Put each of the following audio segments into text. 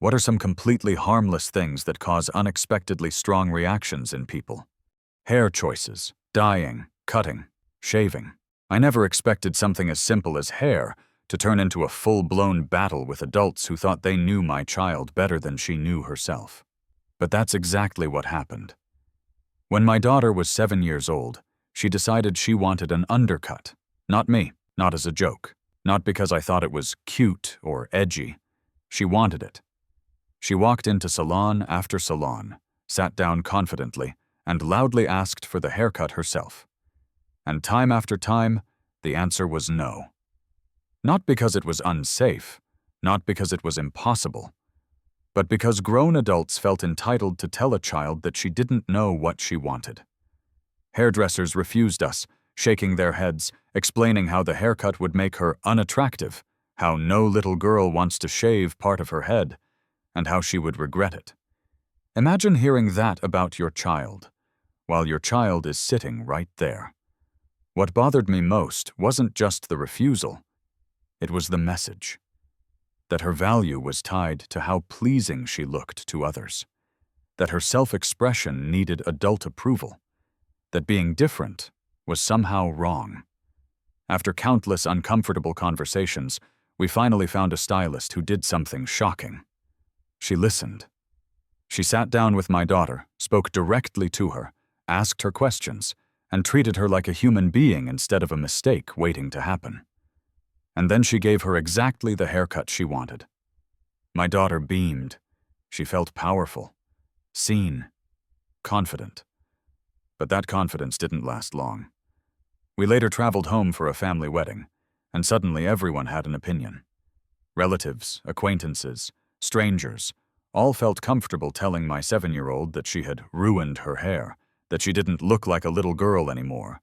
What are some completely harmless things that cause unexpectedly strong reactions in people? Hair choices, dyeing, cutting, shaving. I never expected something as simple as hair to turn into a full-blown battle with adults who thought they knew my child better than she knew herself. But that's exactly what happened. When my daughter was 7 years old, she decided she wanted an undercut. Not me, not as a joke, not because I thought it was cute or edgy. She wanted it. She walked into salon after salon, sat down confidently, and loudly asked for the haircut herself. And time after time, the answer was no. Not because it was unsafe, not because it was impossible, but because grown adults felt entitled to tell a child that she didn't know what she wanted. Hairdressers refused us, shaking their heads, explaining how the haircut would make her unattractive, how no little girl wants to shave part of her head, and how she would regret it. Imagine hearing that about your child, while your child is sitting right there. What bothered me most wasn't just the refusal, it was the message. That her value was tied to how pleasing she looked to others. That her self-expression needed adult approval. That being different was somehow wrong. After countless uncomfortable conversations, we finally found a stylist who did something shocking. She listened. She sat down with my daughter, spoke directly to her, asked her questions, and treated her like a human being instead of a mistake waiting to happen. And then she gave her exactly the haircut she wanted. My daughter beamed. She felt powerful, seen, confident. But that confidence didn't last long. We later traveled home for a family wedding, and suddenly everyone had an opinion. Relatives, acquaintances, strangers, all felt comfortable telling my 7-year-old that she had ruined her hair, that she didn't look like a little girl anymore,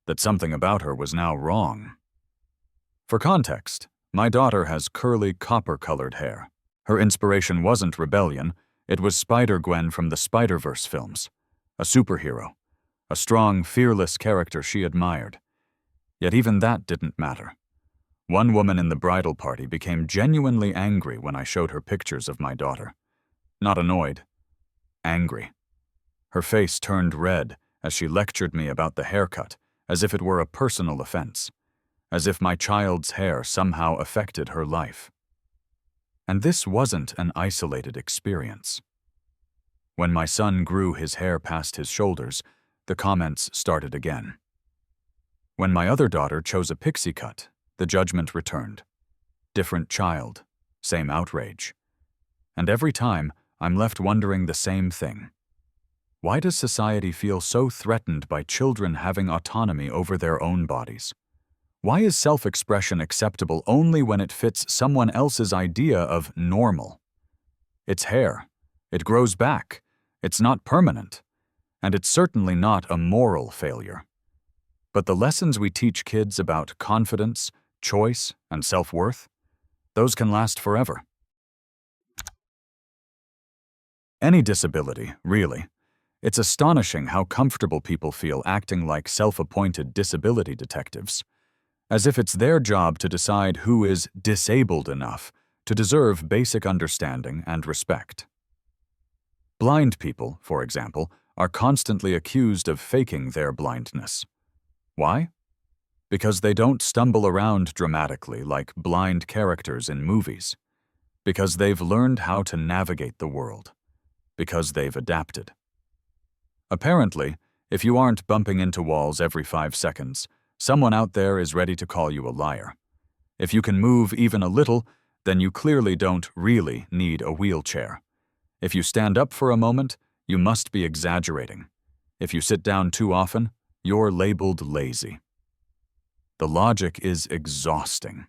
that something about her was now wrong. For context, my daughter has curly, copper-colored hair. Her inspiration wasn't rebellion, it was Spider-Gwen from the Spider-Verse films, a superhero, a strong, fearless character she admired. Yet even that didn't matter. One woman in the bridal party became genuinely angry when I showed her pictures of my daughter. Not annoyed, angry. Her face turned red as she lectured me about the haircut, as if it were a personal offense, as if my child's hair somehow affected her life. And this wasn't an isolated experience. When my son grew his hair past his shoulders, the comments started again. When my other daughter chose a pixie cut, the judgment returned. Different child, same outrage. And every time, I'm left wondering the same thing. Why does society feel so threatened by children having autonomy over their own bodies? Why is self-expression acceptable only when it fits someone else's idea of normal? It's hair. It grows back. It's not permanent. And it's certainly not a moral failure. But the lessons we teach kids about confidence, choice, and self-worth, those can last forever. Any disability, really. It's astonishing how comfortable people feel acting like self-appointed disability detectives, as if it's their job to decide who is disabled enough to deserve basic understanding and respect. Blind people, for example, are constantly accused of faking their blindness. Why? Because they don't stumble around dramatically like blind characters in movies. Because they've learned how to navigate the world. Because they've adapted. Apparently, if you aren't bumping into walls every 5 seconds, someone out there is ready to call you a liar. If you can move even a little, then you clearly don't really need a wheelchair. If you stand up for a moment, you must be exaggerating. If you sit down too often, you're labeled lazy. The logic is exhausting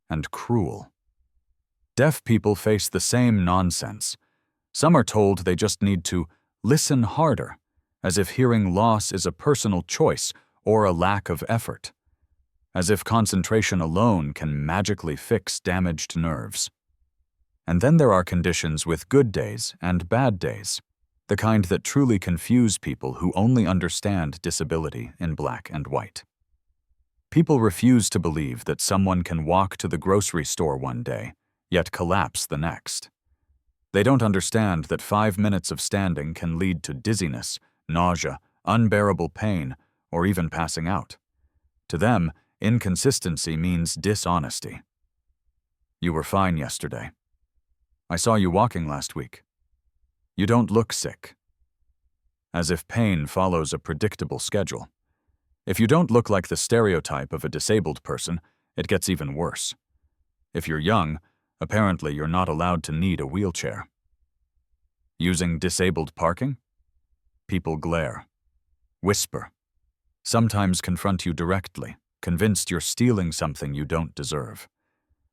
and cruel. Deaf people face the same nonsense. Some are told they just need to listen harder, as if hearing loss is a personal choice or a lack of effort. As if concentration alone can magically fix damaged nerves. And then there are conditions with good days and bad days, the kind that truly confuse people who only understand disability in black and white. People refuse to believe that someone can walk to the grocery store one day, yet collapse the next. They don't understand that 5 minutes of standing can lead to dizziness, nausea, unbearable pain, or even passing out. To them, inconsistency means dishonesty. You were fine yesterday. I saw you walking last week. You don't look sick. As if pain follows a predictable schedule. If you don't look like the stereotype of a disabled person, it gets even worse. If you're young, apparently you're not allowed to need a wheelchair. Using disabled parking? People glare, whisper, sometimes confront you directly, convinced you're stealing something you don't deserve.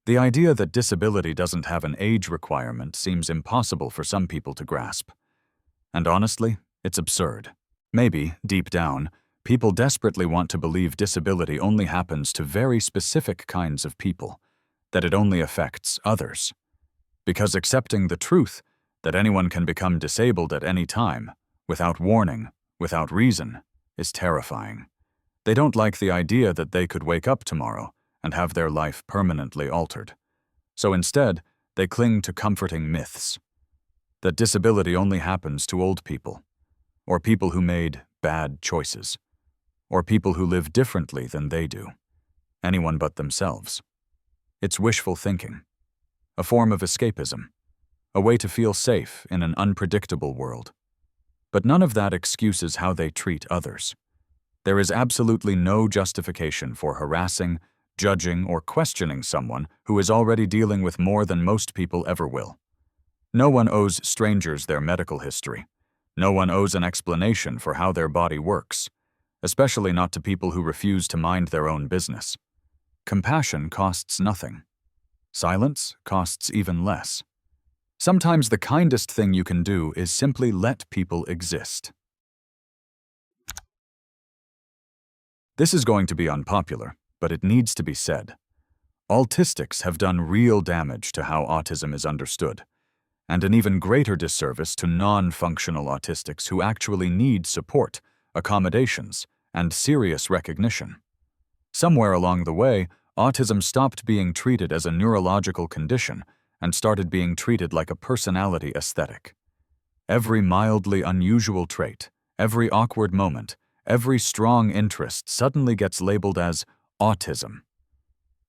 The idea that disability doesn't have an age requirement seems impossible for some people to grasp. And honestly, it's absurd. Maybe, deep down, people desperately want to believe disability only happens to very specific kinds of people, that it only affects others. Because accepting the truth that anyone can become disabled at any time, without warning, without reason, is terrifying. They don't like the idea that they could wake up tomorrow and have their life permanently altered. So instead, they cling to comforting myths. That disability only happens to old people, or people who made bad choices, or people who live differently than they do, anyone but themselves. It's wishful thinking, a form of escapism, a way to feel safe in an unpredictable world. But none of that excuses how they treat others. There is absolutely no justification for harassing, judging, or questioning someone who is already dealing with more than most people ever will. No one owes strangers their medical history. No one owes an explanation for how their body works, especially not to people who refuse to mind their own business. Compassion costs nothing. Silence costs even less. Sometimes the kindest thing you can do is simply let people exist. This is going to be unpopular, but it needs to be said. Autistics have done real damage to how autism is understood, and an even greater disservice to non-functional autistics who actually need support, accommodations, and serious recognition. Somewhere along the way, autism stopped being treated as a neurological condition and started being treated like a personality aesthetic. Every mildly unusual trait, every awkward moment, every strong interest suddenly gets labeled as autism.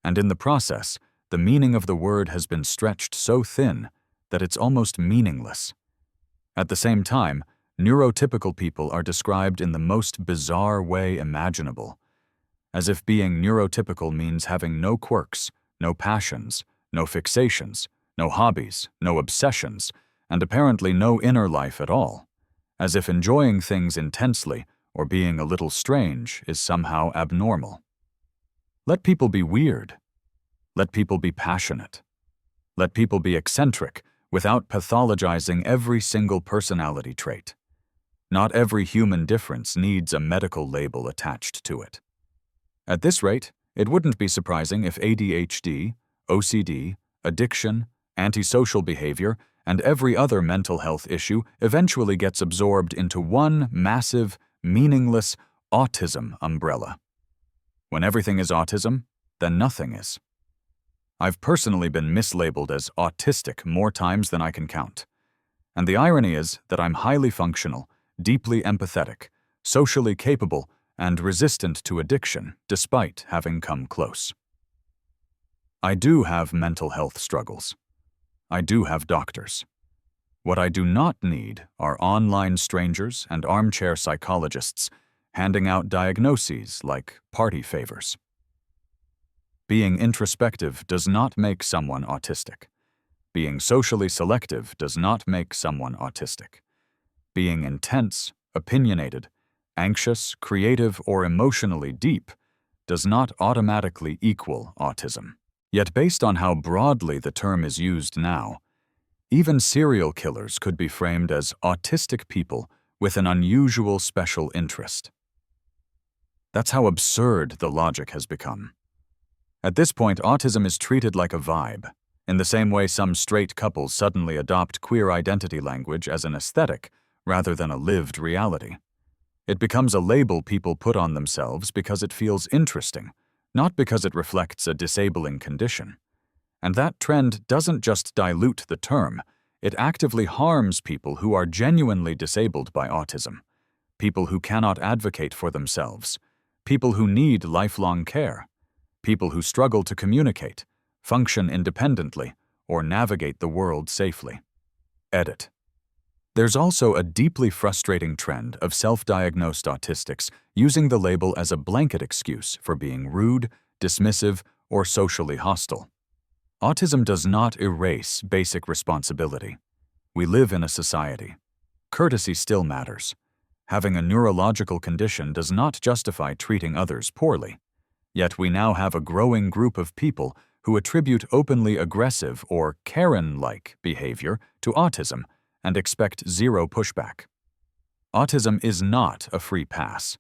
And in the process, the meaning of the word has been stretched so thin that it's almost meaningless. At the same time, neurotypical people are described in the most bizarre way imaginable, as if being neurotypical means having no quirks, no passions, no fixations, no hobbies, no obsessions, and apparently no inner life at all, as if enjoying things intensely or being a little strange is somehow abnormal. Let people be weird. Let people be passionate. Let people be eccentric without pathologizing every single personality trait. Not every human difference needs a medical label attached to it. At this rate, it wouldn't be surprising if ADHD, OCD, addiction, antisocial behavior, and every other mental health issue eventually gets absorbed into one massive, meaningless autism umbrella. When everything is autism, then nothing is. I've personally been mislabeled as autistic more times than I can count. And the irony is that I'm highly functional, deeply empathetic, socially capable, and resistant to addiction despite having come close. I do have mental health struggles. I do have doctors. What I do not need are online strangers and armchair psychologists handing out diagnoses like party favors. Being introspective does not make someone autistic. Being socially selective does not make someone autistic. Being intense, opinionated, anxious, creative, or emotionally deep does not automatically equal autism. Yet based on how broadly the term is used now, even serial killers could be framed as autistic people with an unusual special interest. That's how absurd the logic has become. At this point, autism is treated like a vibe, in the same way some straight couples suddenly adopt queer identity language as an aesthetic rather than a lived reality. It becomes a label people put on themselves because it feels interesting, not because it reflects a disabling condition. And that trend doesn't just dilute the term, It actively harms people who are genuinely disabled by autism, people who cannot advocate for themselves, people who need lifelong care, people who struggle to communicate, function independently, or navigate the world safely. Edit. There's also a deeply frustrating trend of self-diagnosed autistics using the label as a blanket excuse for being rude, dismissive, or socially hostile. Autism does not erase basic responsibility. We live in a society. Courtesy still matters. Having a neurological condition does not justify treating others poorly. Yet we now have a growing group of people who attribute openly aggressive or Karen-like behavior to autism and expect zero pushback. Autism is not a free pass,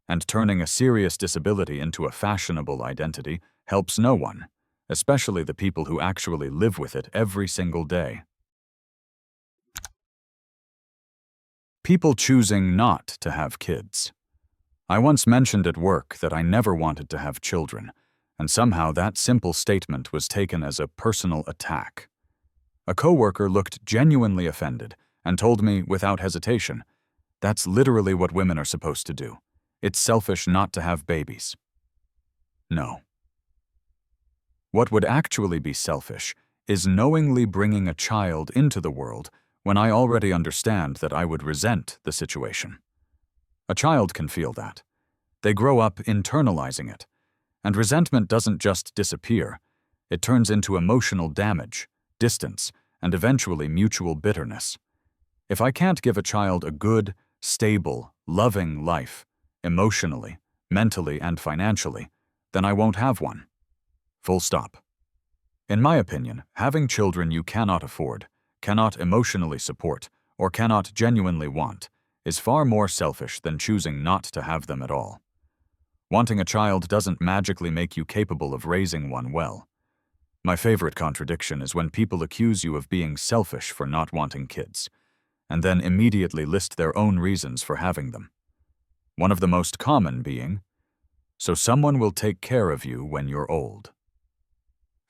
and turning a serious disability into a fashionable identity helps no one, especially the people who actually live with it every single day. People choosing not to have kids. I once mentioned at work that I never wanted to have children, and somehow that simple statement was taken as a personal attack. A coworker looked genuinely offended and told me without hesitation, "That's literally what women are supposed to do. It's selfish not to have babies." No. What would actually be selfish is knowingly bringing a child into the world when I already understand that I would resent the situation. A child can feel that. They grow up internalizing it. And resentment doesn't just disappear. It turns into emotional damage, distance, and eventually mutual bitterness. If I can't give a child a good, stable, loving life, emotionally, mentally, and financially, then I won't have one. Full stop. In my opinion, having children you cannot afford, cannot emotionally support, or cannot genuinely want is far more selfish than choosing not to have them at all. Wanting a child doesn't magically make you capable of raising one well. My favorite contradiction is when people accuse you of being selfish for not wanting kids, and then immediately list their own reasons for having them. One of the most common being, "So someone will take care of you when you're old."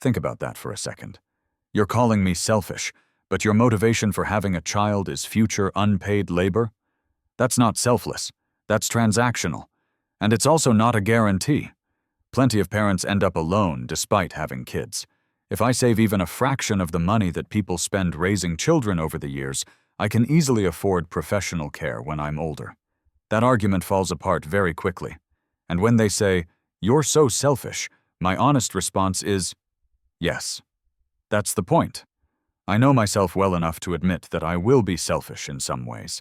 Think about that for a second. You're calling me selfish, but your motivation for having a child is future unpaid labor? That's not selfless. That's transactional. And it's also not a guarantee. Plenty of parents end up alone despite having kids. If I save even a fraction of the money that people spend raising children over the years, I can easily afford professional care when I'm older. That argument falls apart very quickly. And when they say, "You're so selfish," my honest response is, yes. That's the point. I know myself well enough to admit that I will be selfish in some ways.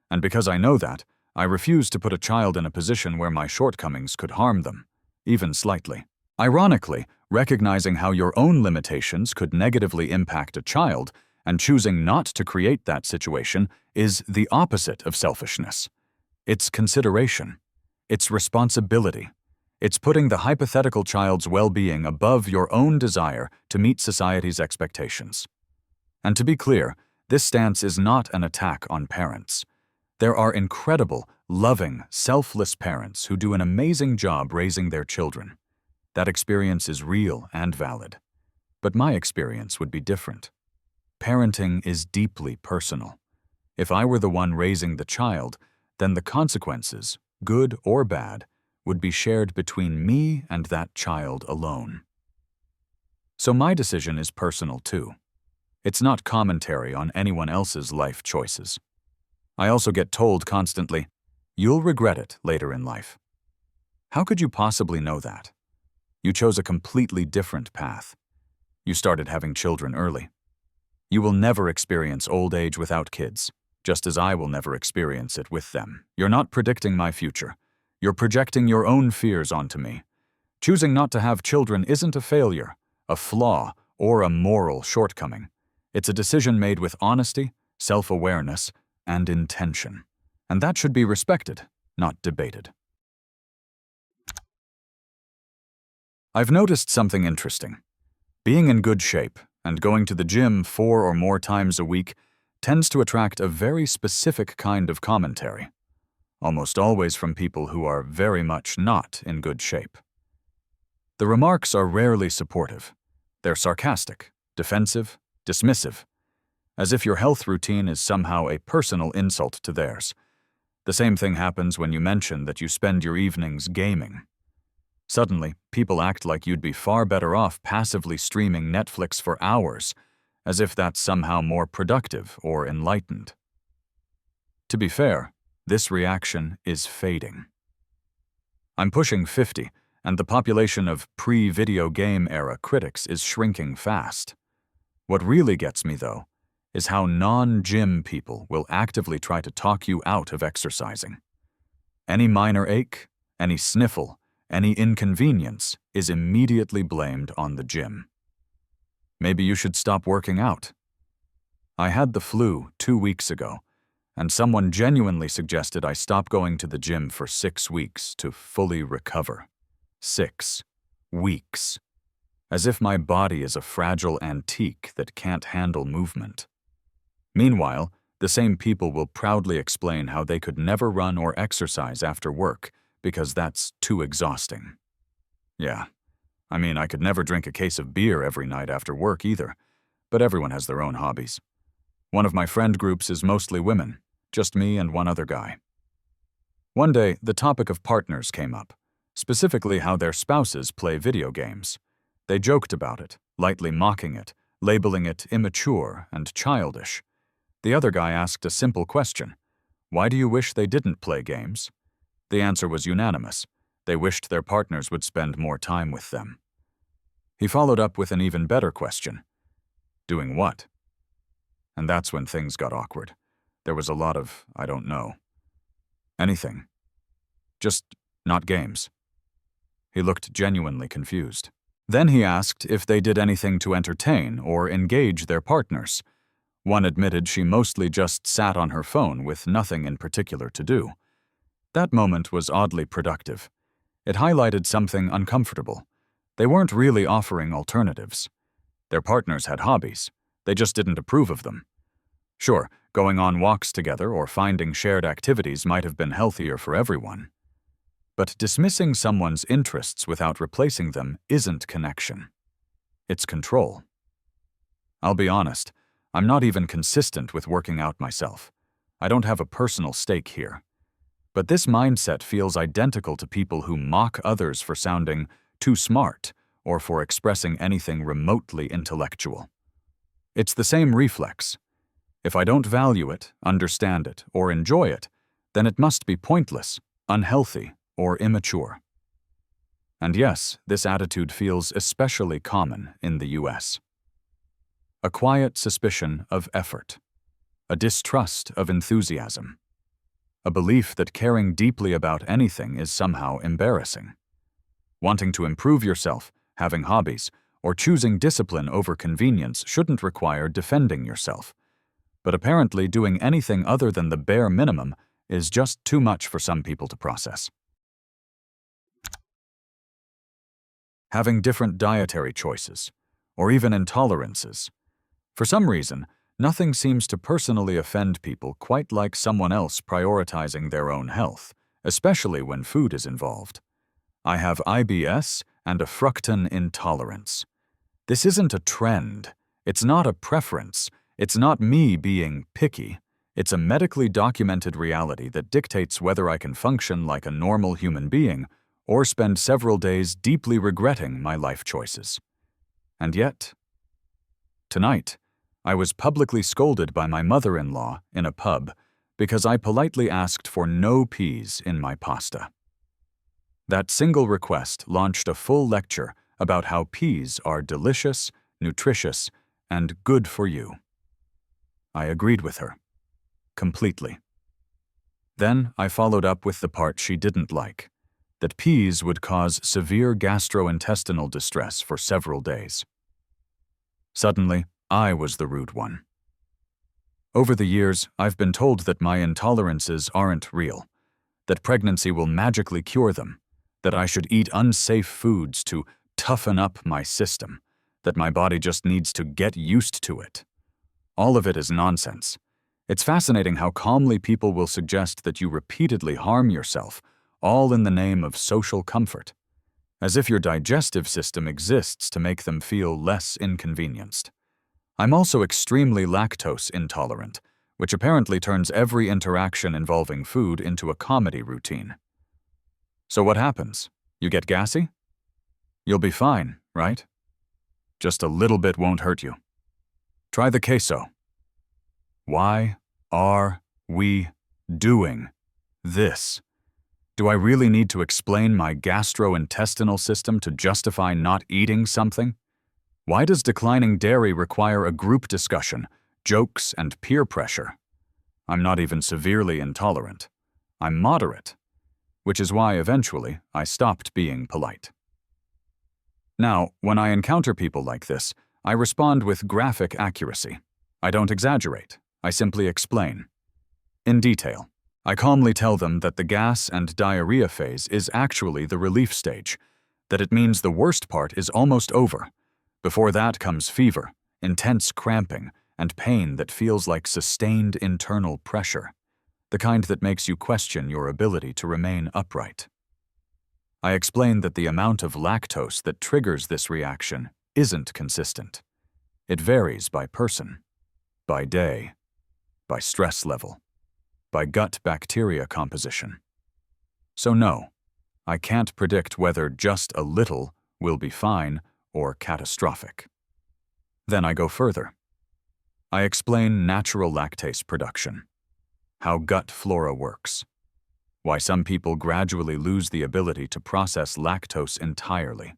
And because I know that, I refuse to put a child in a position where my shortcomings could harm them, even slightly. Ironically, recognizing how your own limitations could negatively impact a child and choosing not to create that situation is the opposite of selfishness. It's consideration. It's responsibility. It's putting the hypothetical child's well-being above your own desire to meet society's expectations. And to be clear, this stance is not an attack on parents. There are incredible, loving, selfless parents who do an amazing job raising their children. That experience is real and valid. But my experience would be different. Parenting is deeply personal. If I were the one raising the child, then the consequences, good or bad, would be shared between me and that child alone. So my decision is personal too. It's not commentary on anyone else's life choices. I also get told constantly, "You'll regret it later in life." How could you possibly know that? You chose a completely different path. You started having children early. You will never experience old age without kids, just as I will never experience it with them. You're not predicting my future. You're projecting your own fears onto me. Choosing not to have children isn't a failure, a flaw, or a moral shortcoming. It's a decision made with honesty, self-awareness, and intention. And that should be respected, not debated. I've noticed something interesting. Being in good shape and going to the gym 4 or more times a week tends to attract a very specific kind of commentary, almost always from people who are very much not in good shape. The remarks are rarely supportive. They're sarcastic, defensive, dismissive. as if your health routine is somehow a personal insult to theirs. The same thing happens when you mention that you spend your evenings gaming. Suddenly, people act like you'd be far better off passively streaming Netflix for hours, as if that's somehow more productive or enlightened. To be fair, this reaction is fading. I'm pushing 50, and the population of pre-video game era critics is shrinking fast. What really gets me, though, is how non-gym people will actively try to talk you out of exercising. Any minor ache, any sniffle, any inconvenience is immediately blamed on the gym. Maybe you should stop working out. I had the flu 2 weeks ago, and someone genuinely suggested I stop going to the gym for 6 weeks to fully recover. 6 weeks. As if my body is a fragile antique that can't handle movement. Meanwhile, the same people will proudly explain how they could never run or exercise after work because that's too exhausting. Yeah, I mean, I could never drink a case of beer every night after work either, but everyone has their own hobbies. One of my friend groups is mostly women, just me and one other guy. One day, the topic of partners came up, specifically how their spouses play video games. They joked about it, lightly mocking it, labeling it immature and childish. The other guy asked a simple question: why do you wish they didn't play games? The answer was unanimous. They wished their partners would spend more time with them. He followed up with an even better question. Doing what? And that's when things got awkward. There was a lot of, I don't know. Anything. Just not games. He looked genuinely confused. Then he asked if they did anything to entertain or engage their partners. One admitted she mostly just sat on her phone with nothing in particular to do. That moment was oddly productive. It highlighted something uncomfortable. They weren't really offering alternatives. Their partners had hobbies. They just didn't approve of them. Sure, going on walks together or finding shared activities might have been healthier for everyone. But dismissing someone's interests without replacing them isn't connection. It's control. I'll be honest, I'm not even consistent with working out myself. I don't have a personal stake here. But this mindset feels identical to people who mock others for sounding too smart or for expressing anything remotely intellectual. It's the same reflex. If I don't value it, understand it, or enjoy it, then it must be pointless, unhealthy, or immature. And yes, this attitude feels especially common in the US. A quiet suspicion of effort, a distrust of enthusiasm, a belief that caring deeply about anything is somehow embarrassing. Wanting to improve yourself, having hobbies, or choosing discipline over convenience shouldn't require defending yourself. But apparently doing anything other than the bare minimum is just too much for some people to process. Having different dietary choices, or even intolerances. For some reason, nothing seems to personally offend people quite like someone else prioritizing their own health, especially when food is involved. I have IBS and a fructan intolerance. This isn't a trend. It's not a preference. It's not me being picky. It's a medically documented reality that dictates whether I can function like a normal human being or spend several days deeply regretting my life choices. And yet, tonight, I was publicly scolded by my mother-in-law in a pub because I politely asked for no peas in my pasta. That single request launched a full lecture about how peas are delicious, nutritious, and good for you. I agreed with her. Completely. Then I followed up with the part she didn't like, that peas would cause severe gastrointestinal distress for several days. Suddenly, I was the rude one. Over the years, I've been told that my intolerances aren't real, that pregnancy will magically cure them, that I should eat unsafe foods to toughen up my system, that my body just needs to get used to it. All of it is nonsense. It's fascinating how calmly people will suggest that you repeatedly harm yourself, all in the name of social comfort, as if your digestive system exists to make them feel less inconvenienced. I'm also extremely lactose intolerant, which apparently turns every interaction involving food into a comedy routine. So what happens? You get gassy? You'll be fine, right? Just a little bit won't hurt you. Try the queso. Why are we doing this? Do I really need to explain my gastrointestinal system to justify not eating something? Why does declining dairy require a group discussion, jokes, and peer pressure? I'm not even severely intolerant. I'm moderate, which is why eventually I stopped being polite. Now, when I encounter people like this, I respond with graphic accuracy. I don't exaggerate. I simply explain. In detail, I calmly tell them that the gas and diarrhea phase is actually the relief stage, that it means the worst part is almost over. Before that comes fever, intense cramping, and pain that feels like sustained internal pressure, the kind that makes you question your ability to remain upright. I explain that the amount of lactose that triggers this reaction isn't consistent. It varies by person, by day, by stress level, by gut bacteria composition. So no, I can't predict whether just a little will be fine or catastrophic. Then I go further. I explain natural lactase production, how gut flora works, why some people gradually lose the ability to process lactose entirely,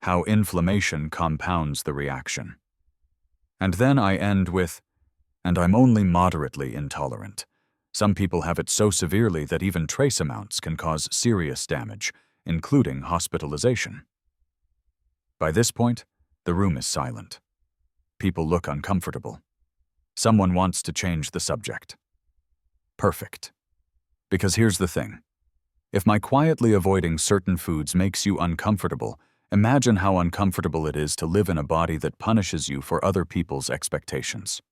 how inflammation compounds the reaction. And then I end with, and I'm only moderately intolerant. Some people have it so severely that even trace amounts can cause serious damage, including hospitalization. By this point, the room is silent. People look uncomfortable. Someone wants to change the subject. Perfect. Because here's the thing. If my quietly avoiding certain foods makes you uncomfortable, imagine how uncomfortable it is to live in a body that punishes you for other people's expectations.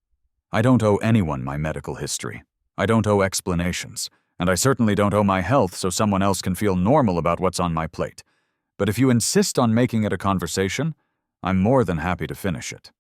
I don't owe anyone my medical history. I don't owe explanations. And I certainly don't owe my health so someone else can feel normal about what's on my plate. But if you insist on making it a conversation, I'm more than happy to finish it.